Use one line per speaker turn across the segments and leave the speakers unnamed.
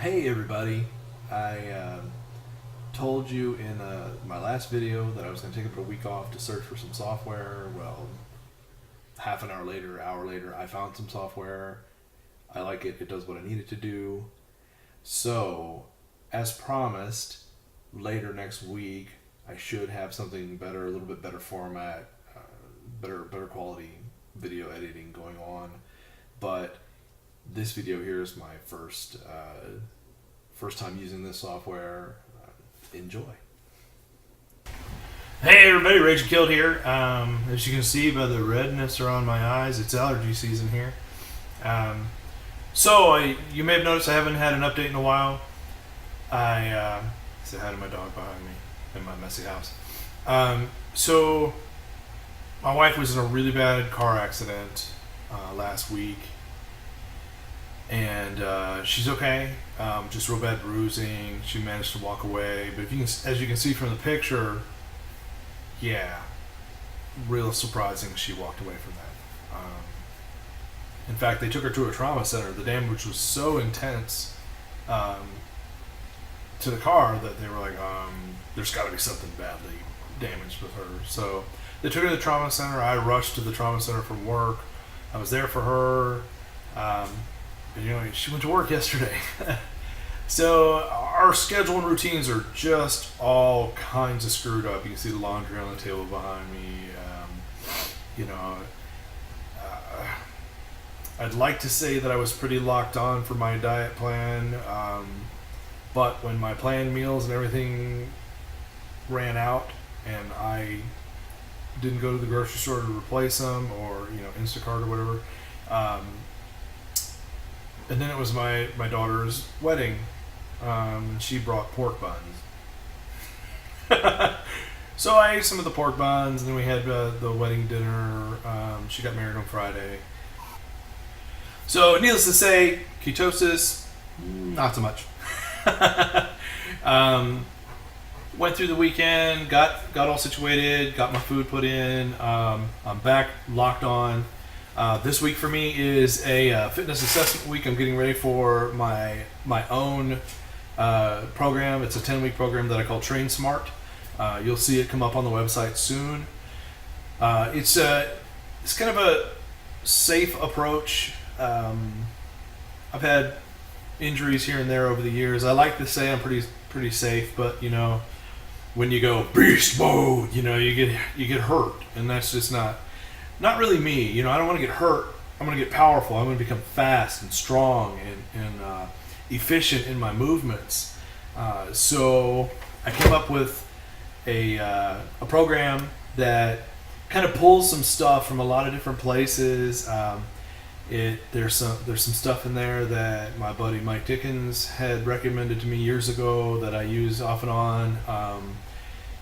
Hey everybody, I told you in my last video that I was going to take a week off to search for some software. Well, half an hour later, I found some software. I like it, it does what I need it to do. So, as promised, later next week, I should have something better, a little bit better format, better quality video editing going on. But this video here is my first time using this software. Enjoy.
Hey everybody, Rage and Killed here. As you can see by the redness around my eyes, it's allergy season here. You may have noticed I haven't had an update in a while. I say hi to my dog behind me in my messy house. So my wife was in a really bad car accident last week. And she's okay, just real bad bruising. She managed to walk away, but as you can see from the picture, yeah, real surprising she walked away from that. In fact, they took her to a trauma center. The damage was so intense to the car that they were like, there's got to be something badly damaged with her. So they took her to the trauma center. I rushed to the trauma center from work. I was there for her. She went to work yesterday. So our schedule and routines are just all kinds of screwed up. You can see the laundry on the table behind me. I'd like to say that I was pretty locked on for my diet plan, but when my planned meals and everything ran out and I didn't go to the grocery store to replace them, or Instacart or whatever, and then it was my daughter's wedding. She brought pork buns. So I ate some of the pork buns, and then we had the wedding dinner. She got married on Friday. So needless to say, ketosis, not so much. Went through the weekend, got all situated, got my food put in. I'm back locked on. This week for me is a fitness assessment week. I'm getting ready for my own program. It's a 10-week program that I call Train Smart. You'll see it come up on the website soon. It's kind of a safe approach. I've had injuries here and there over the years. I like to say I'm pretty safe, but when you go beast mode, you get hurt, and that's just not really me. I don't want to get hurt. I'm going to get powerful. I'm going to become fast and strong and efficient in my movements. So I came up with a program that kind of pulls some stuff from a lot of different places. There's some stuff in there that my buddy Mike Dickens had recommended to me years ago that I use off and on.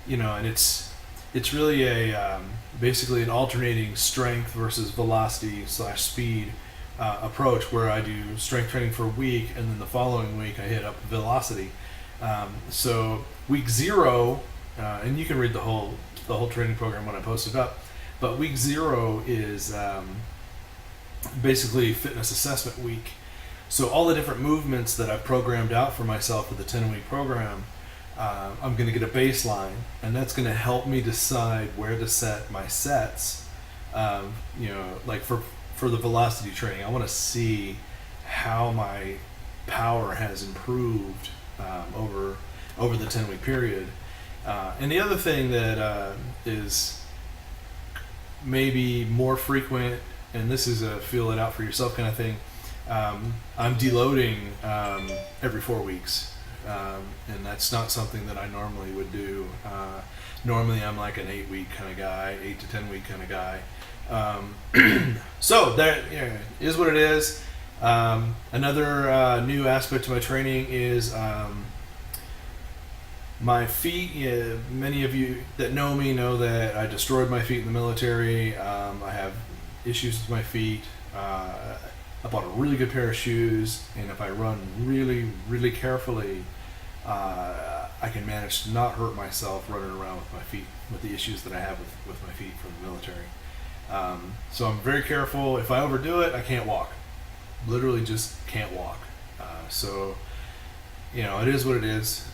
And it's really basically an alternating strength versus velocity / speed approach, where I do strength training for a week, and then the following week I hit up velocity. So week 0, and you can read the whole training program when I post it up, but week 0 is basically fitness assessment week. So all the different movements that I've programmed out for myself for the 10-week program, I'm going to get a baseline, and that's going to help me decide where to set my sets. Like for the velocity training, I want to see how my power has improved over the 10-week period. And the other thing that is maybe more frequent, and this is a feel it out for yourself kind of thing, I'm deloading every 4 weeks. And that's not something that I normally would do. Normally I'm like an 8-week kind of guy, 8 to 10 week kind of guy. So that is what it is. Another new aspect to my training is my feet. Many of you that know me know that I destroyed my feet in the military. I have issues with my feet. I bought a really good pair of shoes, and if I run really, really carefully, I can manage to not hurt myself running around with my feet, with the issues that I have with my feet from the military. So I'm very careful. If I overdo it, I can't walk. Literally just can't walk. So it is what it is.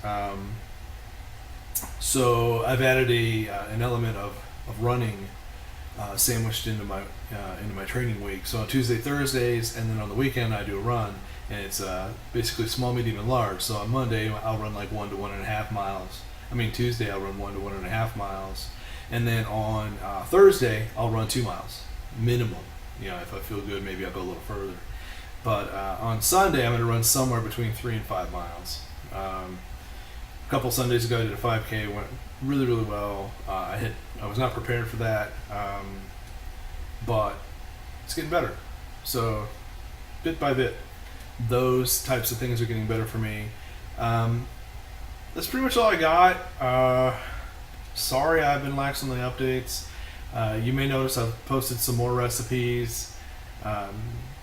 So I've added an element of running sandwiched into my training week. So on Tuesday, Thursdays, and then on the weekend I do a run, and it's basically small, medium, and large. So on Monday I'll run like 1 to 1.5 miles. Tuesday I'll run 1 to 1.5 miles, and then on Thursday I'll run 2 miles minimum. If I feel good, maybe I'll go a little further. But on Sunday I'm going to run somewhere between 3 and 5 miles. A couple Sundays ago I did a 5K, went really, really well. I was not prepared for that, but it's getting better. So bit by bit, those types of things are getting better for me. That's pretty much all I got. Sorry I've been lax on the updates. You may notice I've posted some more recipes.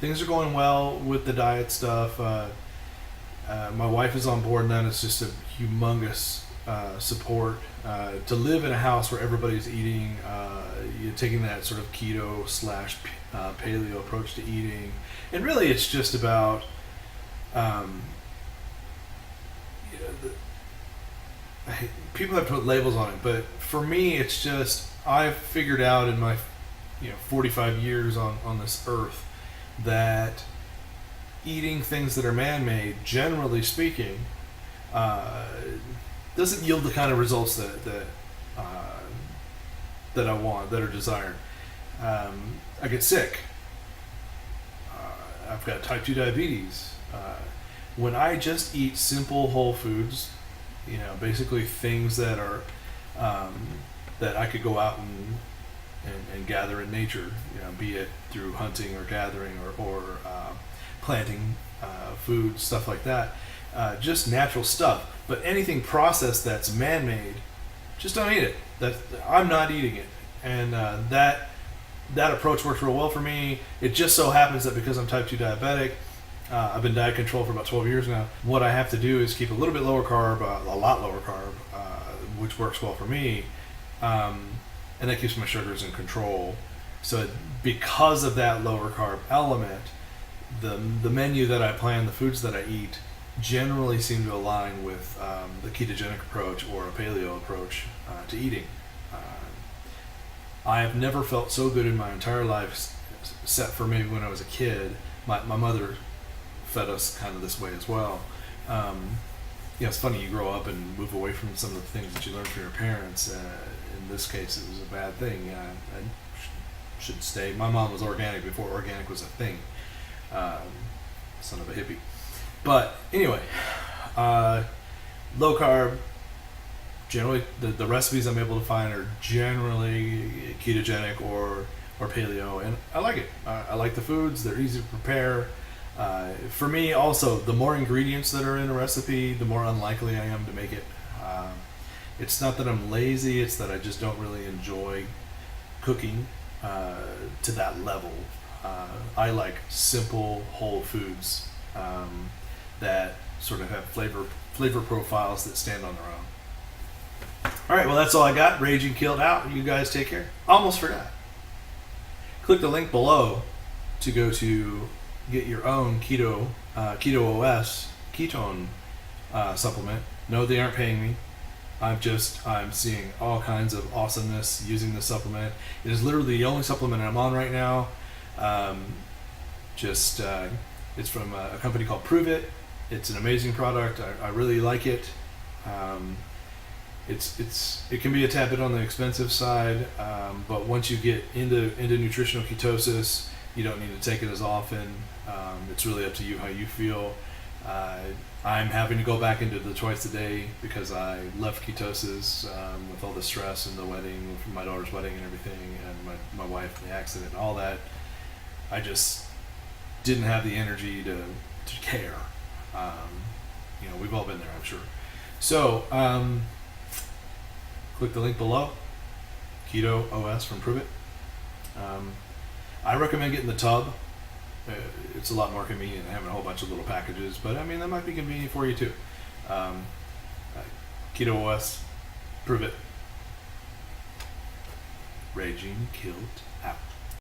Things are going well with the diet stuff. My wife is on board, and that is just a humongous support. To live in a house where everybody's eating, you're taking that sort of keto / paleo approach to eating, and really it's just about people have put labels on it, but for me it's just, I've figured out in my 45 years on this earth that eating things that are man-made, generally speaking, doesn't yield the kind of results that I want, that are desired. I get sick. I've got type 2 diabetes. When I just eat simple whole foods, basically things that are that I could go out and gather in nature, be it through hunting or gathering or planting food, stuff like that, just natural stuff. But anything processed that's man-made, just don't eat it. I'm not eating it, and that approach works real well for me. It just so happens that because I'm type 2 diabetic, I've been diet controlled for about 12 years now. What I have to do is keep a little bit lower carb, a lot lower carb, which works well for me, and that keeps my sugars in control. So because of that lower carb element, the menu that I plan, the foods that I eat, generally seem to align with the ketogenic approach or a paleo approach to eating. I have never felt so good in my entire life, except for maybe when I was a kid. My mother fed us kind of this way as well. It's funny, you grow up and move away from some of the things that you learned from your parents. In this case, it was a bad thing. I should stay. My mom was organic before organic was a thing. Son of a hippie. But anyway, low carb. Generally, the recipes I'm able to find are generally ketogenic or paleo, and I like it. I like the foods. They're easy to prepare. For me, also, the more ingredients that are in a recipe, the more unlikely I am to make it. It's not that I'm lazy, it's that I just don't really enjoy cooking to that level. I like simple, whole foods that sort of have flavor profiles that stand on their own. All right, well, that's all I got. Raging Killed out. You guys take care. Almost forgot. Click the link below to go to get your own Keto OS ketone supplement. No, they aren't paying me. I'm seeing all kinds of awesomeness using this supplement. It is literally the only supplement I'm on right now. It's from a company called Prove It. It's an amazing product. I really like it. It can be a tad bit on the expensive side, but once you get into nutritional ketosis, you don't need to take it as often. It's really up to you how you feel. I'm having to go back into the twice a day because I left ketosis with all the stress and the wedding, my daughter's wedding and everything, and my wife and the accident and all that. I just didn't have the energy to care. We've all been there, I'm sure. So, click the link below. Keto OS from Prove It. I recommend getting the tub. It's a lot more convenient than having a whole bunch of little packages, but I mean, that might be convenient for you too. Keto OS, Prove It. Raging Killed out.